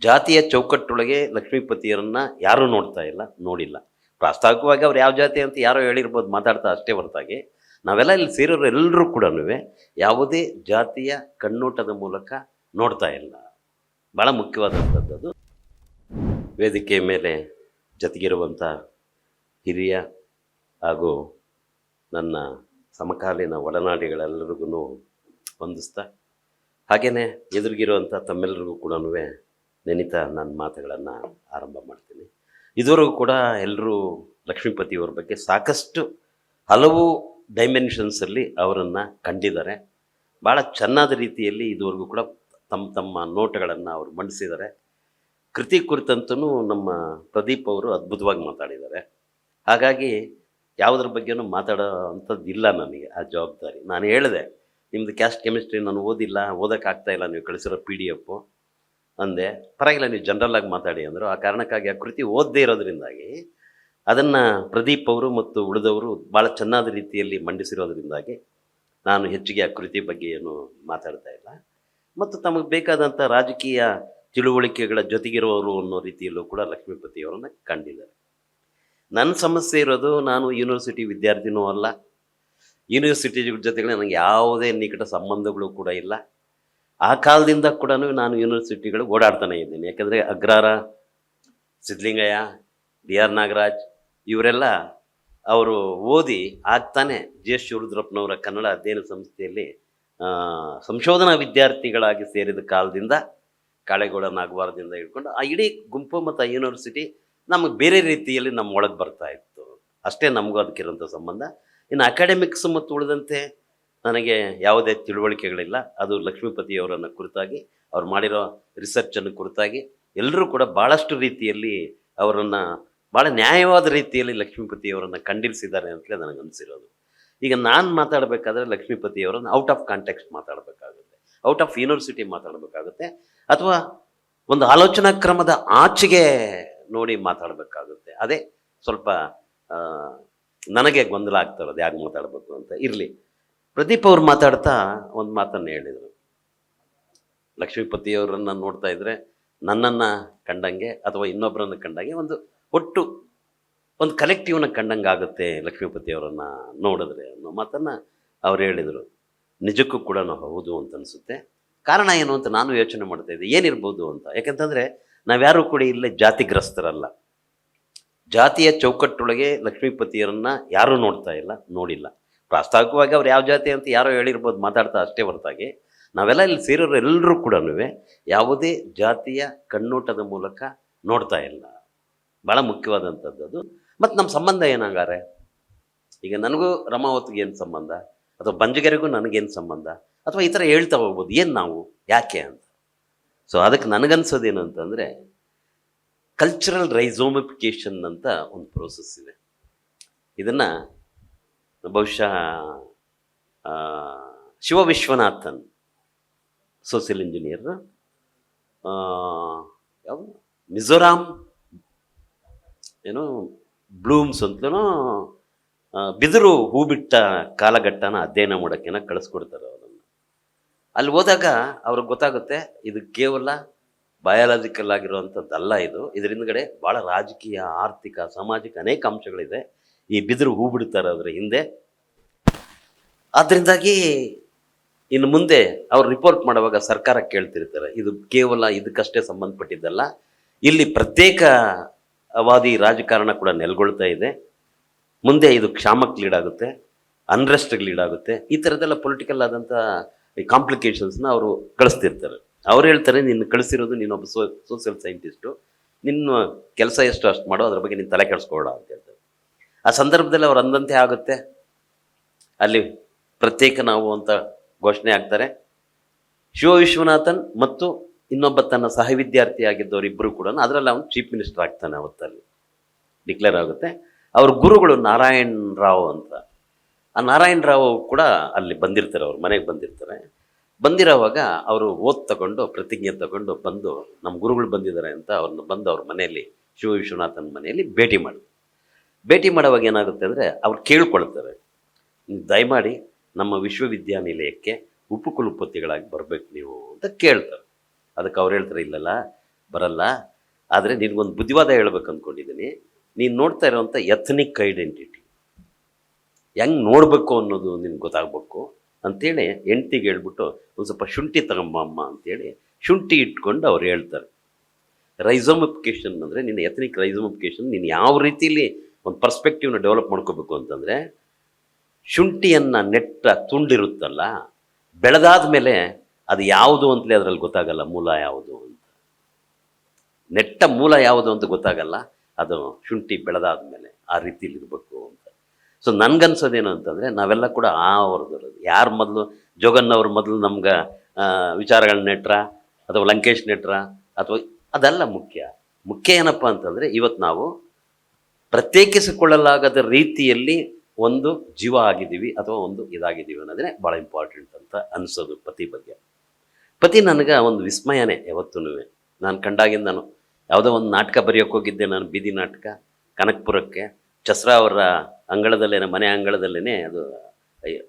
ಜಾತಿಯ ಚೌಕಟ್ಟೊಳಗೆ ಲಕ್ಷ್ಮೀಪತಿಯರನ್ನ ಯಾರೂ ನೋಡ್ತಾ ಇಲ್ಲ, ನೋಡಿಲ್ಲ. ಪ್ರಾಸ್ತಾವಿಕವಾಗಿ ಅವ್ರು ಯಾವ ಜಾತಿ ಅಂತ ಯಾರೋ ಹೇಳಿರ್ಬೋದು ಮಾತಾಡ್ತಾ ಅಷ್ಟೇ ಹೊರತಾಗಿ ನಾವೆಲ್ಲ ಇಲ್ಲಿ ಸೇರೋರು ಎಲ್ಲರೂ ಕೂಡ ಯಾವುದೇ ಜಾತಿಯ ಕಣ್ಣೋಟದ ಮೂಲಕ ನೋಡ್ತಾ ಇಲ್ಲ. ಭಾಳ ಮುಖ್ಯವಾದಂಥದ್ದು. ವೇದಿಕೆ ಮೇಲೆ ಜೊತೆಗಿರುವಂಥ ಹಿರಿಯ ಹಾಗೂ ನನ್ನ ಸಮಕಾಲೀನ ಒಡನಾಡಿಗಳೆಲ್ಲರಿಗೂ ವಂದಿಸ್ತಾ, ಹಾಗೆಯೇ ಎದುರಿಗಿರುವಂಥ ತಮ್ಮೆಲ್ಲರಿಗೂ ಕೂಡ ನೆನೀತಾ ನನ್ನ ಮಾತುಗಳನ್ನು ಆರಂಭ ಮಾಡ್ತೀನಿ. ಇದುವರೆಗೂ ಕೂಡ ಎಲ್ಲರೂ ಲಕ್ಷ್ಮೀಪತಿಯವ್ರ ಬಗ್ಗೆ ಸಾಕಷ್ಟು ಹಲವು ಡೈಮೆನ್ಷನ್ಸಲ್ಲಿ ಅವರನ್ನು ಕಂಡಿದ್ದಾರೆ. ಭಾಳ ಚೆನ್ನಾದ ರೀತಿಯಲ್ಲಿ ಇದುವರೆಗೂ ಕೂಡ ತಮ್ಮ ತಮ್ಮ ನೋಟಗಳನ್ನು ಅವರು ಮಂಡಿಸಿದ್ದಾರೆ. ಕೃತಿ ಕುರಿತಂತೂ ನಮ್ಮ ಪ್ರದೀಪ್ ಅವರು ಅದ್ಭುತವಾಗಿ ಮಾತಾಡಿದ್ದಾರೆ. ಹಾಗಾಗಿ ಯಾವುದ್ರ ಬಗ್ಗೆನೂ ಮಾತಾಡೋ ಅಂಥದ್ದು ಇಲ್ಲ ನನಗೆ ಆ ಜವಾಬ್ದಾರಿ. ನಾನು ಹೇಳಿದೆ, ನಿಮ್ಮದು ಕ್ಯಾಸ್ಟ್ ಕೆಮಿಸ್ಟ್ರಿ ನಾನು ಓದಿಲ್ಲ, ಓದೋಕ್ಕಾಗ್ತಾಯಿಲ್ಲ, ನೀವು ಕಳಿಸಿರೋ PDF ಅಂದೆ. ಪರವಾಗಿಲ್ಲ, ನೀವು ಜನರಲ್ಲಾಗಿ ಮಾತಾಡಿ ಅಂದರು. ಆ ಕಾರಣಕ್ಕಾಗಿ ಆ ಕೃತಿ ಓದದೇ ಇರೋದ್ರಿಂದಾಗಿ ಅದನ್ನು ಪ್ರದೀಪ್ ಅವರು ಮತ್ತು ಉಳಿದವರು ಭಾಳ ಚೆನ್ನಾದ ರೀತಿಯಲ್ಲಿ ಮಂಡಿಸಿರೋದ್ರಿಂದಾಗಿ ನಾನು ಹೆಚ್ಚಿಗೆ ಆ ಕೃತಿ ಬಗ್ಗೆ ಏನು ಮಾತಾಡ್ತಾ ಇಲ್ಲ. ಮತ್ತು ತಮಗೆ ಬೇಕಾದಂಥ ರಾಜಕೀಯ ತಿಳುವಳಿಕೆಗಳ ಜೊತೆಗಿರುವವರು ಅನ್ನೋ ರೀತಿಯಲ್ಲೂ ಕೂಡ ಲಕ್ಷ್ಮೀಪತಿಯವರನ್ನು ಕಂಡಿದ್ದಾರೆ. ನನ್ನ ಸಮಸ್ಯೆ ಇರೋದು, ನಾನು ಯೂನಿವರ್ಸಿಟಿ ವಿದ್ಯಾರ್ಥಿನೂ ಅಲ್ಲ, ಯೂನಿವರ್ಸಿಟಿ ಜೊತೆಗೆ ನನಗೆ ಯಾವುದೇ ನಿಕಟ ಸಂಬಂಧಗಳು ಕೂಡ ಇಲ್ಲ. ಆ ಕಾಲದಿಂದ ಕೂಡ ನಾನು ಯೂನಿವರ್ಸಿಟಿಗಳು ಓಡಾಡ್ತಾನೆ ಇದ್ದೀನಿ. ಯಾಕಂದರೆ ಅಗ್ರಾರ, ಸಿದ್ಧಲಿಂಗಯ್ಯ, DR ನಾಗರಾಜ್ ಇವರೆಲ್ಲ ಅವರು ಓದಿ ಆಗ್ತಾನೆ GS ಶಿವರುದ್ರಪ್ಪನವರ ಕನ್ನಡ ಅಧ್ಯಯನ ಸಂಸ್ಥೆಯಲ್ಲಿ ಸಂಶೋಧನಾ ವಿದ್ಯಾರ್ಥಿಗಳಾಗಿ ಸೇರಿದ ಕಾಲದಿಂದ, ಕಾಳೆಗೌಡ ನಾಗವಾರದಿಂದ ಹಿಡ್ಕೊಂಡು ಆ ಇಡೀ ಗುಂಪು ಮತ್ತು ಆ ಯೂನಿವರ್ಸಿಟಿ ನಮಗೆ ಬೇರೆ ರೀತಿಯಲ್ಲಿ ನಮ್ಮ ಒಳಗೆ ಬರ್ತಾ ಇತ್ತು. ಅಷ್ಟೇ ನಮಗೂ ಅದಕ್ಕಿರೋಂಥ ಸಂಬಂಧ. ಇನ್ನು ಅಕಾಡೆಮಿಕ್ಸ್ ಮತ್ತು ಉಳಿದಂತೆ ನನಗೆ ಯಾವುದೇ ತಿಳುವಳಿಕೆಗಳಿಲ್ಲ. ಅದು ಲಕ್ಷ್ಮೀಪತಿಯವರನ್ನು ಕುರಿತಾಗಿ, ಅವ್ರು ಮಾಡಿರೋ ರಿಸರ್ಚನ್ನು ಕುರಿತಾಗಿ ಎಲ್ಲರೂ ಕೂಡ ಭಾಳಷ್ಟು ರೀತಿಯಲ್ಲಿ ಅವರನ್ನು ಭಾಳ ನ್ಯಾಯವಾದ ರೀತಿಯಲ್ಲಿ ಲಕ್ಷ್ಮೀಪತಿಯವರನ್ನು ಖಂಡಿಸಿದ್ದಾರೆ ಅಂತಲೇ ನನಗೆ ಅನಿಸಿರೋದು. ಈಗ ನಾನು ಮಾತಾಡಬೇಕಾದ್ರೆ ಲಕ್ಷ್ಮೀಪತಿಯವರನ್ನು ಔಟ್ ಆಫ್ ಕಾಂಟೆಕ್ಸ್ಟ್ ಮಾತಾಡಬೇಕಾಗುತ್ತೆ, ಔಟ್ ಆಫ್ ಯೂನಿವರ್ಸಿಟಿ ಮಾತಾಡಬೇಕಾಗುತ್ತೆ, ಅಥವಾ ಒಂದು ಆಲೋಚನಾ ಕ್ರಮದ ಆಚೆಗೆ ನೋಡಿ ಮಾತಾಡಬೇಕಾಗುತ್ತೆ. ಅದೇ ಸ್ವಲ್ಪ ನನಗೆ ಗೊಂದಲ ಆಗ್ತಾ ಇರೋದು, ಯಾಕೆ ಮಾತಾಡಬೇಕು ಅಂತ. ಇರಲಿ, ಪ್ರದೀಪ್ ಅವ್ರು ಮಾತಾಡ್ತಾ ಒಂದು ಮಾತನ್ನು ಹೇಳಿದರು. ಲಕ್ಷ್ಮೀಪತಿಯವರನ್ನು ನೋಡ್ತಾ ಇದ್ದರೆ ನನ್ನನ್ನು ಕಂಡಂಗೆ ಅಥವಾ ಇನ್ನೊಬ್ಬರನ್ನು ಕಂಡಂಗೆ ಒಟ್ಟು ಒಂದು ಕಲೆಕ್ಟಿವ್ನ ಕಂಡಂಗೆ ಆಗುತ್ತೆ ಲಕ್ಷ್ಮೀಪತಿಯವರನ್ನು ನೋಡಿದ್ರೆ ಅನ್ನೋ ಮಾತನ್ನು ಅವ್ರು ಹೇಳಿದರು. ನಿಜಕ್ಕೂ ಕೂಡ ಹೌದು ಅಂತ ಅನಿಸುತ್ತೆ. ಕಾರಣ ಏನು ಅಂತ ನಾನು ಯೋಚನೆ ಮಾಡ್ತಾಯಿದ್ದೆ, ಏನಿರ್ಬೋದು ಅಂತ. ಯಾಕಂತಂದರೆ ನಾವ್ಯಾರೂ ಕೂಡ ಇಲ್ಲೇ ಜಾತಿಗ್ರಸ್ತರಲ್ಲ. ಜಾತಿಯ ಚೌಕಟ್ಟೊಳಗೆ ಲಕ್ಷ್ಮೀಪತಿಯವರನ್ನು ಯಾರೂ ನೋಡ್ತಾ ಇಲ್ಲ, ನೋಡಿಲ್ಲ. ಪ್ರಾಸ್ತಾವಿಕವಾಗಿ ಅವ್ರು ಯಾವ ಜಾತಿ ಅಂತ ಯಾರೋ ಹೇಳಿರ್ಬೋದು ಮಾತಾಡ್ತಾ ಅಷ್ಟೇ ಹೊರತಾಗಿ ನಾವೆಲ್ಲ ಇಲ್ಲಿ ಸೇರೋರು ಎಲ್ಲರೂ ಕೂಡ ಯಾವುದೇ ಜಾತಿಯ ಕಣ್ಣೋಟದ ಮೂಲಕ ನೋಡ್ತಾ ಇಲ್ಲ. ಭಾಳ ಮುಖ್ಯವಾದಂಥದ್ದು. ಮತ್ತು ನಮ್ಮ ಸಂಬಂಧ ಏನಾಗಾರೆ, ಈಗ ನನಗೂ ರಮಾವತಿಗೆ ಏನು ಸಂಬಂಧ, ಅಥವಾ ಬಂಜಗೆರೆಗೂ ನನಗೇನು ಸಂಬಂಧ, ಅಥವಾ ಈ ಥರ ಹೇಳ್ತಾ ಹೋಗ್ಬೋದು, ಏನು ನಾವು ಯಾಕೆ ಅಂತ. ಸೊ ಅದಕ್ಕೆ ನನಗನ್ಸೋದೇನು ಅಂತಂದರೆ, ಕಲ್ಚರಲ್ ರೈಸೋಮಿಫಿಕೇಷನ್ ಅಂತ ಒಂದು ಪ್ರೋಸೆಸ್ ಇದೆ. ಇದನ್ನು ಬಹುಶಃ ಶಿವ ವಿಶ್ವನಾಥನ್, ಸೋಷಿಯಲ್ ಇಂಜಿನಿಯರ್, ಯಾವ ಮಿಜೋರಾಂ ಏನೋ ಬ್ಲೂಮ್ಸ್ ಅಂತಲೂ ಬಿದಿರು ಹೂ ಬಿಟ್ಟ ಕಾಲಘಟ್ಟನ ಅಧ್ಯಯನ ಮಾಡೋಕ್ಕೇನೋ ಕಳಿಸ್ಕೊಡ್ತಾರೆ ಅವರನ್ನು. ಅಲ್ಲಿ ಹೋದಾಗ ಅವ್ರಿಗೆ ಗೊತ್ತಾಗುತ್ತೆ, ಇದು ಕೇವಲ ಬಯಾಲಜಿಕಲ್ ಆಗಿರುವಂಥದ್ದಲ್ಲ, ಇದ್ರ ಹಿಂದ್ಗಡೆ ಭಾಳ ರಾಜಕೀಯ, ಆರ್ಥಿಕ, ಸಾಮಾಜಿಕ ಅನೇಕ ಅಂಶಗಳಿದೆ ಈ ಬಿದಿರು ಹೂ ಬಿಡ್ತಾರೆ ಅದರ ಹಿಂದೆ. ಆದ್ದರಿಂದಾಗಿ ಇನ್ನು ಮುಂದೆ ಅವ್ರು ರಿಪೋರ್ಟ್ ಮಾಡುವಾಗ ಸರ್ಕಾರ ಕೇಳ್ತಿರ್ತಾರೆ, ಇದು ಕೇವಲ ಇದಕ್ಕಷ್ಟೇ ಸಂಬಂಧಪಟ್ಟಿದ್ದಲ್ಲ, ಇಲ್ಲಿ ಪ್ರತ್ಯೇಕವಾದಿ ರಾಜಕಾರಣ ಕೂಡ ನೆಲೆಗೊಳ್ತಾ ಇದೆ, ಮುಂದೆ ಇದು ಕ್ಷಾಮಕ್ಕೆ ಲೀಡಾಗುತ್ತೆ, ಅನ್ರೆಸ್ಟ್ಗೆ ಲೀಡಾಗುತ್ತೆ, ಈ ಥರದ್ದೆಲ್ಲ ಪೊಲಿಟಿಕಲ್ ಆದಂಥ ಕಾಂಪ್ಲಿಕೇಶನ್ಸ್ನ ಅವರು ಕಳಿಸ್ತಿರ್ತಾರೆ. ಅವ್ರು ಹೇಳ್ತಾರೆ, ನಿನ್ನ ಕಳಿಸಿರೋದು ನೀನೊಬ್ಬ ಸೋಷಿಯಲ್ ಸೈಂಟಿಸ್ಟು, ನಿನ್ನ ಕೆಲಸ ಎಷ್ಟು ಅಷ್ಟು ಮಾಡೋ, ಅದ್ರ ಬಗ್ಗೆ ನೀನು ತಲೆ ಕೆಡಿಸ್ಕೊಳ್ಳ ಅಂತ ಹೇಳ್ತಾರೆ. ಆ ಸಂದರ್ಭದಲ್ಲಿ ಅವ್ರು ಅಂದಂತೆ ಆಗುತ್ತೆ, ಅಲ್ಲಿ ಪ್ರತ್ಯೇಕ ನಾವು ಅಂತ ಘೋಷಣೆ ಆಗ್ತಾರೆ. ಶಿವ ವಿಶ್ವನಾಥನ್ ಮತ್ತು ಇನ್ನೊಬ್ಬ ತನ್ನ ಸಹ ವಿದ್ಯಾರ್ಥಿ ಆಗಿದ್ದವರಿಬ್ಬರು ಕೂಡ, ಅದರಲ್ಲಿ ಅವನು ಚೀಫ್ ಮಿನಿಸ್ಟರ್ ಆಗ್ತಾನೆ, ಅವತ್ತಲ್ಲಿ ಡಿಕ್ಲೇರ್ ಆಗುತ್ತೆ. ಅವ್ರ ಗುರುಗಳು ನಾರಾಯಣ್ ರಾವ್ ಅಂತ. ಆ ನಾರಾಯಣ್ ರಾವ್ ಕೂಡ ಅಲ್ಲಿ ಬಂದಿರ್ತಾರೆ, ಅವ್ರ ಮನೆಗೆ ಬಂದಿರ್ತಾರೆ. ಬಂದಿರೋವಾಗ ಅವರು ತಗೊಂಡು ಪ್ರತಿಜ್ಞೆ ತಗೊಂಡು ಬಂದು, ನಮ್ಮ ಗುರುಗಳು ಬಂದಿದ್ದಾರೆ ಅಂತ ಅವ್ರನ್ನ ಬಂದು ಅವ್ರ ಮನೆಯಲ್ಲಿ, ಶಿವ ವಿಶ್ವನಾಥನ್ ಮನೆಯಲ್ಲಿ ಭೇಟಿ ಮಾಡುವಾಗ ಏನಾಗುತ್ತೆ ಅಂದರೆ, ಅವ್ರು ಕೇಳ್ಕೊಳ್ತಾರೆ, ದಯಮಾಡಿ ನಮ್ಮ ವಿಶ್ವವಿದ್ಯಾನಿಲಯಕ್ಕೆ ಉಪಕುಲಪತಿಗಳಾಗಿ ಬರಬೇಕು ನೀವು ಅಂತ ಕೇಳ್ತಾರೆ. ಅದಕ್ಕೆ ಅವ್ರು ಹೇಳ್ತಾರೆ, ಇಲ್ಲಲ್ಲ, ಬರಲ್ಲ. ಆದರೆ ನಿನಗೊಂದು ಬುದ್ಧಿವಾದ ಹೇಳ್ಬೇಕು ಅಂದ್ಕೊಂಡಿದ್ದೀನಿ. ನೀನು ನೋಡ್ತಾ ಇರೋವಂಥ ಎಥನಿಕ್ ಐಡೆಂಟಿಟಿ ಹೆಂಗೆ ನೋಡಬೇಕು ಅನ್ನೋದು ನಿನ್ಗೆ ಗೊತ್ತಾಗಬೇಕು ಅಂತೇಳಿ ಹೆಂಡ್ತಿಗೆ ಹೇಳ್ಬಿಟ್ಟು ಒಂದು ಸ್ವಲ್ಪ ಶುಂಠಿ ತಗೊಂಬ ಅಮ್ಮ ಅಂತೇಳಿ ಶುಂಠಿ ಇಟ್ಕೊಂಡು ಅವ್ರು ಹೇಳ್ತಾರೆ. ರೈಸೋಮಿಫಿಕೇಶನ್ ಅಂದರೆ ನಿನ್ನ ಎಥನಿಕ್ ರೈಸೋಮಿಫಿಕೇಶನ್ ನೀನು ಯಾವ ರೀತಿಲಿ ಒಂದು ಪರ್ಸ್ಪೆಕ್ಟಿವ್ನ ಡೆವಲಪ್ ಮಾಡ್ಕೋಬೇಕು ಅಂತಂದರೆ, ಶುಂಠಿಯನ್ನು ನೆಟ್ಟ ತುಂಡಿರುತ್ತಲ್ಲ, ಬೆಳೆದಾದ ಮೇಲೆ ಅದು ಯಾವುದು ಅಂತಲೇ ಅದರಲ್ಲಿ ಗೊತ್ತಾಗಲ್ಲ ಮೂಲ ಯಾವುದು ಅಂತ. ನೆಟ್ಟ ಮೂಲ ಯಾವುದು ಅಂತ ಗೊತ್ತಾಗಲ್ಲ, ಅದು ಶುಂಠಿ ಬೆಳೆದಾದ ಮೇಲೆ ಆ ರೀತಿಲಿ ಇರಬೇಕು ಅಂತ. ಸೊ ನನಗನ್ಸೋದೇನು ಅಂತಂದರೆ, ನಾವೆಲ್ಲ ಕೂಡ ಆ ಅವ್ರದ್ದು ಯಾರು ಮೊದಲು ಜೋಗನ್ನವ್ರು ಮೊದಲು ನಮ್ಗೆ ವಿಚಾರಗಳನ್ನ ನೆಟ್ರ ಅಥವಾ ಲಂಕೇಶ್ ನೆಟ್ರ ಅಥವಾ ಅದೆಲ್ಲ ಮುಖ್ಯ ಏನಪ್ಪ ಅಂತಂದರೆ, ಇವತ್ತು ನಾವು ಪ್ರತ್ಯೇಕಿಸಿಕೊಳ್ಳಲಾಗದ ರೀತಿಯಲ್ಲಿ ಒಂದು ಜೀವ ಆಗಿದ್ದೀವಿ ಅಥವಾ ಒಂದು ಇದಾಗಿದ್ದೀವಿ ಅನ್ನೋದೇ ಭಾಳ ಇಂಪಾರ್ಟೆಂಟ್ ಅಂತ ಅನಿಸೋದು ಪತಿ ಬಗ್ಗೆ. ಪತಿ ನನಗೆ ಒಂದು ವಿಸ್ಮಯನೇ ಯಾವತ್ತೂ. ನಾನು ಕಂಡಾಗಿಂದ ನಾನು ಯಾವುದೋ ಒಂದು ನಾಟಕ ಬರೆಯೋಕೆ ಹೋಗಿದ್ದೆ, ನಾನು ಬೀದಿ ನಾಟಕ ಕನಕಪುರಕ್ಕೆ, ಚಸ್ರಾ ಅವರ ಅಂಗಳದಲ್ಲೇ, ಮನೆ ಅಂಗಳದಲ್ಲೇ ಅದು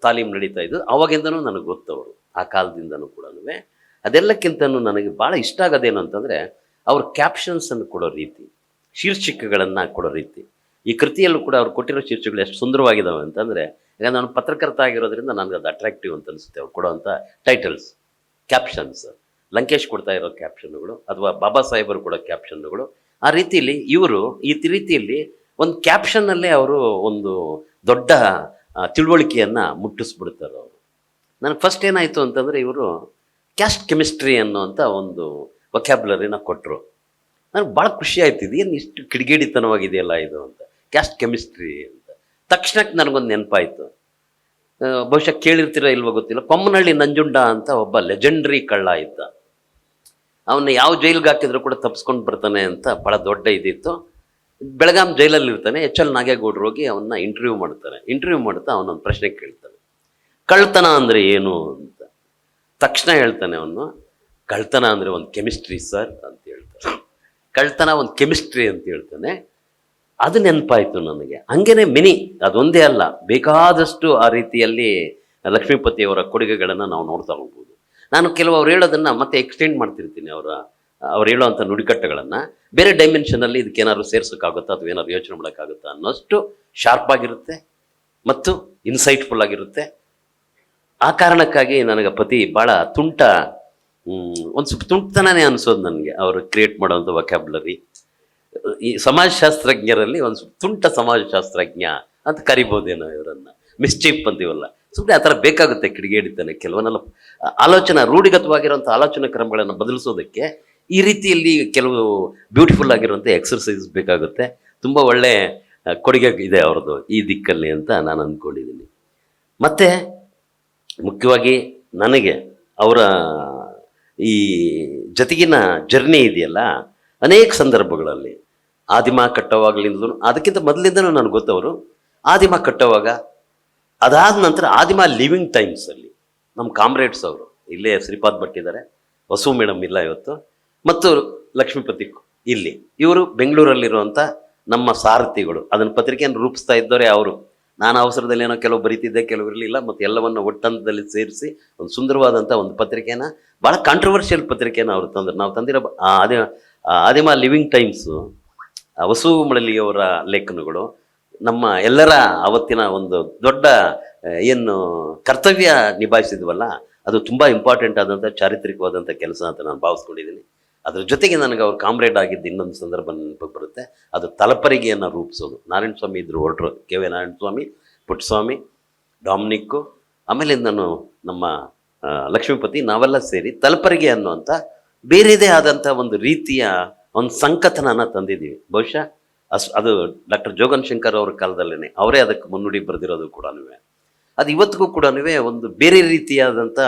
ತಾಲೀಮ್ ನಡೀತಾ ಇದ್ದು. ಆವಾಗಿಂದನೂ ನನಗೆ ಗೊತ್ತವರು, ಆ ಕಾಲದಿಂದನೂ ಕೂಡ. ಅದೆಲ್ಲಕ್ಕಿಂತನೂ ನನಗೆ ಭಾಳ ಇಷ್ಟ ಆಗೋದೇನು ಅಂತಂದರೆ, ಅವ್ರ ಕ್ಯಾಪ್ಷನ್ಸನ್ನು ಕೊಡೋ ರೀತಿ, ಶೀರ್ಷಿಕೆಗಳನ್ನು ಕೊಡೋ ರೀತಿ. ಈ ಕೃತಿಯಲ್ಲೂ ಕೂಡ ಅವ್ರು ಕೊಟ್ಟಿರೋ ಶೀರ್ಷಿಕೆಗಳು ಎಷ್ಟು ಸುಂದರವಾಗಿದ್ದಾವೆ ಅಂತಂದರೆ, ಈಗ ನಾನು ಪತ್ರಕರ್ತ ಆಗಿರೋದ್ರಿಂದ ನನಗೆ ಅದು ಅಟ್ರಾಕ್ಟಿವ್ ಅಂತ ಅನಿಸುತ್ತೆ. ಅವ್ರು ಕೊಡೋವಂಥ ಟೈಟಲ್ಸ್, ಕ್ಯಾಪ್ಷನ್ಸ್, ಲಂಕೇಶ್ ಕೊಡ್ತಾ ಇರೋ ಕ್ಯಾಪ್ಷನ್ಗಳು ಅಥವಾ ಬಾಬಾ ಸಾಹೇಬರು ಕೊಡೋ ಕ್ಯಾಪ್ಷನ್ಗಳು, ಆ ರೀತಿಯಲ್ಲಿ ಇವರು ಈ ರೀತಿಯಲ್ಲಿ ಒಂದು ಕ್ಯಾಪ್ಷನ್ನಲ್ಲೇ ಅವರು ಒಂದು ದೊಡ್ಡ ತಿಳುವಳಿಕೆಯನ್ನು ಮುಟ್ಟಿಸ್ಬಿಡ್ತಾರೆ ಅವರು. ನನಗೆ ಫಸ್ಟ್ ಏನಾಯಿತು ಅಂತಂದರೆ, ಇವರು ಕ್ಯಾಸ್ಟ್ ಕೆಮಿಸ್ಟ್ರಿ ಅನ್ನೋಂಥ ಒಂದು ವೊಕ್ಯಾಬ್ಯುಲರಿನ ಕೊಟ್ಟರು. ನನಗೆ ಭಾಳ ಖುಷಿ ಆಯ್ತು, ಇದೇನು ಇಷ್ಟು ಕಿಡಿಗೇಡಿತನವಾಗಿದೆಯಲ್ಲ ಇದು ಅಂತ. ಕ್ಯಾಸ್ಟ್ ಕೆಮಿಸ್ಟ್ರಿ ಅಂತ ತಕ್ಷಣಕ್ಕೆ ನನಗೊಂದು ನೆನಪಾಯಿತು. ಬಹುಶಃ ಕೇಳಿರ್ತೀರೋ ಇಲ್ವೋ ಗೊತ್ತಿಲ್ಲ, ಕೊಮ್ಮನಹಳ್ಳಿ ನಂಜುಂಡ ಅಂತ ಒಬ್ಬ ಲೆಜೆಂಡ್ರಿ ಕಳ್ಳ ಇದ್ದ. ಅವನ್ನ ಯಾವ ಜೈಲಿಗೆ ಹಾಕಿದ್ರು ಕೂಡ ತಪ್ಪಿಸ್ಕೊಂಡು ಬರ್ತಾನೆ ಅಂತ ಭಾಳ ದೊಡ್ಡ ಇದಿತ್ತು. ಬೆಳಗಾಂ ಜೈಲಲ್ಲಿ ಇರ್ತಾನೆ. ಎಚ್ ಎಲ್ ನಾಗೇಗೌಡರು ಹೋಗಿ ಅವನ್ನ ಇಂಟರ್ವ್ಯೂ ಮಾಡ್ತಾರೆ. ಇಂಟರ್ವ್ಯೂ ಮಾಡ್ತಾ ಅವನೊಂದು ಪ್ರಶ್ನೆ ಕೇಳ್ತಾನೆ, ಕಳ್ತನ ಅಂದರೆ ಏನು ಅಂತ. ತಕ್ಷಣ ಹೇಳ್ತಾನೆ ಅವನು, ಕಳ್ತನ ಅಂದರೆ ಒಂದು ಕೆಮಿಸ್ಟ್ರಿ ಸರ್ ಅಂತ ಹೇಳ್ತಾನೆ. ಕಳ್ತನ ಒಂದು ಕೆಮಿಸ್ಟ್ರಿ ಅಂತ ಹೇಳ್ತಾನೆ. ಅದು ನೆನಪಾಯಿತು ನನಗೆ. ಹಂಗೇನೆ ಅದೊಂದೇ ಅಲ್ಲ, ಬೇಕಾದಷ್ಟು ಆ ರೀತಿಯಲ್ಲಿ ಲಕ್ಷ್ಮೀಪತಿಯವರ ಕೊಡುಗೆಗಳನ್ನು ನಾವು ನೋಡ್ತಾ ಹೋಗ್ಬೋದು. ನಾನು ಕೆಲವು ಅವ್ರು ಹೇಳೋದನ್ನು ಮತ್ತೆ ಎಕ್ಸ್ಟೆಂಡ್ ಮಾಡ್ತಿರ್ತೀನಿ. ಅವ್ರು ಹೇಳೋವಂಥ ನುಡಿಕಟ್ಟುಗಳನ್ನು ಬೇರೆ ಡೈಮೆನ್ಷನಲ್ಲಿ ಇದಕ್ಕೇನಾದ್ರು ಸೇರ್ಸೋಕ್ಕಾಗುತ್ತಾ ಅಥವಾ ಏನಾದ್ರು ಯೋಚನೆ ಮಾಡೋಕ್ಕಾಗುತ್ತಾ ಅನ್ನೋಷ್ಟು ಶಾರ್ಪ್ ಆಗಿರುತ್ತೆ ಮತ್ತು ಇನ್ಸೈಟ್ಫುಲ್ ಆಗಿರುತ್ತೆ. ಆ ಕಾರಣಕ್ಕಾಗಿ ನನಗೆ ಪತಿ ಭಾಳ ಒಂದು ಸ್ವಲ್ಪ ತುಂಟತನನೇ ಅನಿಸೋದು ನನಗೆ. ಅವರು ಕ್ರಿಯೇಟ್ ಮಾಡೋವಂಥ ವೊಕ್ಯಾಬ್ಯುಲರಿ. ಈ ಸಮಾಜಶಾಸ್ತ್ರಜ್ಞರಲ್ಲಿ ಒಂದು ಸ್ವಲ್ಪ ತುಂಟ ಸಮಾಜಶಾಸ್ತ್ರಜ್ಞ ಅಂತ ಕರಿಬೋದೇನೋ ಇವರನ್ನು. ಮಿಸ್ಚೀಪ್ ಅಂತೀವಲ್ಲ, ಸುಮ್ಮನೆ ಆ ಥರ ಬೇಕಾಗುತ್ತೆ ಕಿಡಿಗೇಡಿತಾನೆ. ಕೆಲವನ್ನೆಲ್ಲ ರೂಢಿಗತವಾಗಿರುವಂಥ ಆಲೋಚನಾ ಕ್ರಮಗಳನ್ನು ಬದಲಿಸೋದಕ್ಕೆ ಈ ರೀತಿಯಲ್ಲಿ ಕೆಲವು ಬ್ಯೂಟಿಫುಲ್ ಆಗಿರುವಂಥ ಎಕ್ಸರ್ಸೈಸ್ ಬೇಕಾಗುತ್ತೆ. ತುಂಬ ಒಳ್ಳೆ ಕೊಡುಗೆ ಇದೆ ಅವ್ರದ್ದು ಈ ದಿಕ್ಕಲ್ಲಿ ಅಂತ ನಾನು ಅಂದ್ಕೊಂಡಿದ್ದೀನಿ. ಮತ್ತು ಮುಖ್ಯವಾಗಿ ನನಗೆ ಅವರ ಈ ಜೊತೆಗಿನ ಜರ್ನಿ ಇದೆಯಲ್ಲ, ಅನೇಕ ಸಂದರ್ಭಗಳಲ್ಲಿ ಆದಿಮ ಕಟ್ಟೋವಾಗಲಿಂದಲೂ, ಅದಕ್ಕಿಂತ ಮೊದಲಿಂದನೂ ನನಗೆ ಗೊತ್ತವರು ಆದಿಮ ಕಟ್ಟೋವಾಗ, ಅದಾದ ನಂತರ ಆದಿಮ ಲಿವಿಂಗ್ ಟೈಮ್ಸಲ್ಲಿ ನಮ್ಮ ಕಾಮ್ರೇಡ್ಸ್ ಅವರು ಇಲ್ಲೇ ಶ್ರೀಪಾದ್ ಭಟ್ ಇದ್ದಾರೆ, ವಸು ಮೇಡಮ್ ಇಲ್ಲ ಇವತ್ತು, ಮತ್ತು ಲಕ್ಷ್ಮೀಪತಿ ಇಲ್ಲಿ, ಇವರು ಬೆಂಗಳೂರಲ್ಲಿರುವಂಥ ನಮ್ಮ ಸಾರಥಿಗಳು. ಅದನ್ನು ಪತ್ರಿಕೆಯನ್ನು ರೂಪಿಸ್ತಾ ಇದ್ದವರೇ ಅವರು. ನಾನು ಅವಸರದಲ್ಲಿ ಏನೋ ಕೆಲವು ಬರೀತಿದ್ದೆ, ಕೆಲವು ಇರಲಿಲ್ಲ. ಮತ್ತು ಎಲ್ಲವನ್ನು ಒಟ್ಟಂತದಲ್ಲಿ ಸೇರಿಸಿ ಒಂದು ಸುಂದರವಾದಂಥ ಒಂದು ಪತ್ರಿಕೆನ, ಭಾಳ ಕಾಂಟ್ರವರ್ಷಿಯಲ್ ಪತ್ರಿಕೆನ ಅವರು ತಂದರು. ನಾವು ತಂದಿರೋ ಆದಿಮ ಲಿವಿಂಗ್ ಟೈಮ್ಸು, ವಸು ಮಳಲಿಯವರ ಲೇಖನಗಳು ನಮ್ಮ ಎಲ್ಲರ ಅವತ್ತಿನ ಒಂದು ದೊಡ್ಡ ಏನು ಕರ್ತವ್ಯ ನಿಭಾಯಿಸಿದ್ವಲ್ಲ, ಅದು ತುಂಬ ಇಂಪಾರ್ಟೆಂಟ್ ಆದಂಥ ಚಾರಿತ್ರಿಕವಾದಂಥ ಕೆಲಸ ಅಂತ ನಾನು ಭಾವಿಸ್ಕೊಂಡಿದ್ದೀನಿ. ಅದ್ರ ಜೊತೆಗೆ ನನಗೆ ಅವ್ರು ಕಾಮ್ರೇಡ್ ಆಗಿದ್ದು ಇನ್ನೊಂದು ಸಂದರ್ಭ ನೆನಪಿಗೆ ಬರುತ್ತೆ. ಅದು ತಲಪರಿಗೆಯನ್ನು ರೂಪಿಸೋದು. ನಾರಾಯಣ ಸ್ವಾಮಿ ಇದ್ರು ಹೊರಟರು, ಕೆ ವಿ ನಾರಾಯಣ ಸ್ವಾಮಿ, ಪುಟ್ಟಸ್ವಾಮಿ, ಡಾಮಿನಿಕ್ಕು, ಆಮೇಲೆ ನಾನು ನಮ್ಮ ಲಕ್ಷ್ಮೀಪತಿ, ನಾವೆಲ್ಲ ಸೇರಿ ತಲಪರಿಗೆ ಅನ್ನುವಂಥ ಬೇರೆದೇ ಆದಂಥ ಒಂದು ರೀತಿಯ ಒಂದು ಸಂಕಥನನ ತಂದಿದ್ದೀವಿ. ಬಹುಶಃ ಅದು ಡಾಕ್ಟರ್ ಜೋಗನ್ ಶಂಕರ್ ಅವ್ರ ಕಾಲದಲ್ಲೇ ಅವರೇ ಅದಕ್ಕೆ ಮುನ್ನುಡಿ ಬರೆದಿರೋದು ಕೂಡ. ಅದು ಇವತ್ತಿಗೂ ಕೂಡ ಒಂದು ಬೇರೆ ರೀತಿಯಾದಂಥ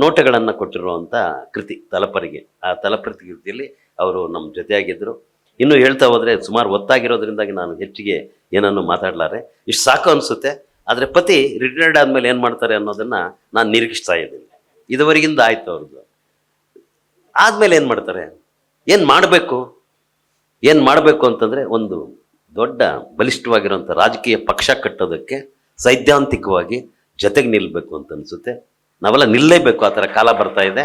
ನೋಟಗಳನ್ನು ಕೊಟ್ಟಿರುವಂಥ ಕೃತಿ ತಲಪರಿಗೆ. ಆ ತಲಪರಿ ಕೃತಿಯಲ್ಲಿ ಅವರು ನಮ್ಮ ಜೊತೆಯಾಗಿದ್ದರು. ಇನ್ನೂ ಹೇಳ್ತಾ ಹೋದರೆ ಸುಮಾರು ಹೊತ್ತಾಗಿರೋದ್ರಿಂದಾಗಿ ನಾನು ಹೆಚ್ಚಿಗೆ ಏನನ್ನು ಮಾತಾಡಲಾರೆ, ಇಷ್ಟು ಸಾಕು ಅನಿಸುತ್ತೆ. ಆದರೆ ಪತಿ ರಿಟೈರ್ಡ್ ಆದಮೇಲೆ ಏನು ಮಾಡ್ತಾರೆ ಅನ್ನೋದನ್ನು ನಾನು ನಿರೀಕ್ಷಿಸ್ತಾ ಇದ್ದೀನಿ. ಇದುವರೆಗಿಂದ ಆಯಿತು ಅವ್ರದ್ದು. ಆದಮೇಲೆ ಏನು ಮಾಡ್ತಾರೆ, ಏನು ಮಾಡಬೇಕು ಅಂತಂದರೆ, ಒಂದು ದೊಡ್ಡ ಬಲಿಷ್ಠವಾಗಿರೋಂಥ ರಾಜಕೀಯ ಪಕ್ಷ ಕಟ್ಟೋದಕ್ಕೆ ಸೈದ್ಧಾಂತಿಕವಾಗಿ ಜೊತೆಗೆ ನಿಲ್ಲಬೇಕು ಅಂತ ಅನಿಸುತ್ತೆ. ನಾವೆಲ್ಲ ನಿಲ್ಲಲೇಬೇಕು, ಆ ಥರ ಕಾಲ ಬರ್ತಾ ಇದೆ.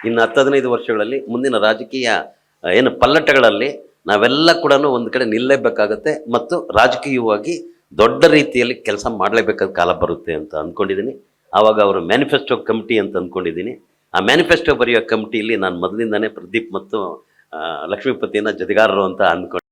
ಇನ್ನು 10-15 ವರ್ಷಗಳಲ್ಲಿ ಮುಂದಿನ ರಾಜಕೀಯ ಏನು ಪಲ್ಲಟಗಳಲ್ಲಿ ನಾವೆಲ್ಲ ಕೂಡ ಒಂದು ಕಡೆ ನಿಲ್ಲಲೇಬೇಕಾಗತ್ತೆ ಮತ್ತು ರಾಜಕೀಯವಾಗಿ ದೊಡ್ಡ ರೀತಿಯಲ್ಲಿ ಕೆಲಸ ಮಾಡಲೇಬೇಕಾದ ಕಾಲ ಬರುತ್ತೆ ಅಂತ ಅಂದ್ಕೊಂಡಿದ್ದೀನಿ. ಆವಾಗ ಅವರು ಮ್ಯಾನಿಫೆಸ್ಟೋ ಕಮಿಟಿ ಅಂತ ಅಂದ್ಕೊಂಡಿದ್ದೀನಿ. ಆ ಮ್ಯಾನಿಫೆಸ್ಟೋ ಬರೆಯೋ ಕಮಿಟಿಯಲ್ಲಿ ನಾನು ಮೊದಲಿಂದಾನೇ ಪ್ರದೀಪ್ ಮತ್ತು ಲಕ್ಷ್ಮೀಪತಿಯನ್ನು ಜೊತೆಗಾರರು ಅಂತ ಅಂದ್ಕೊಂಡು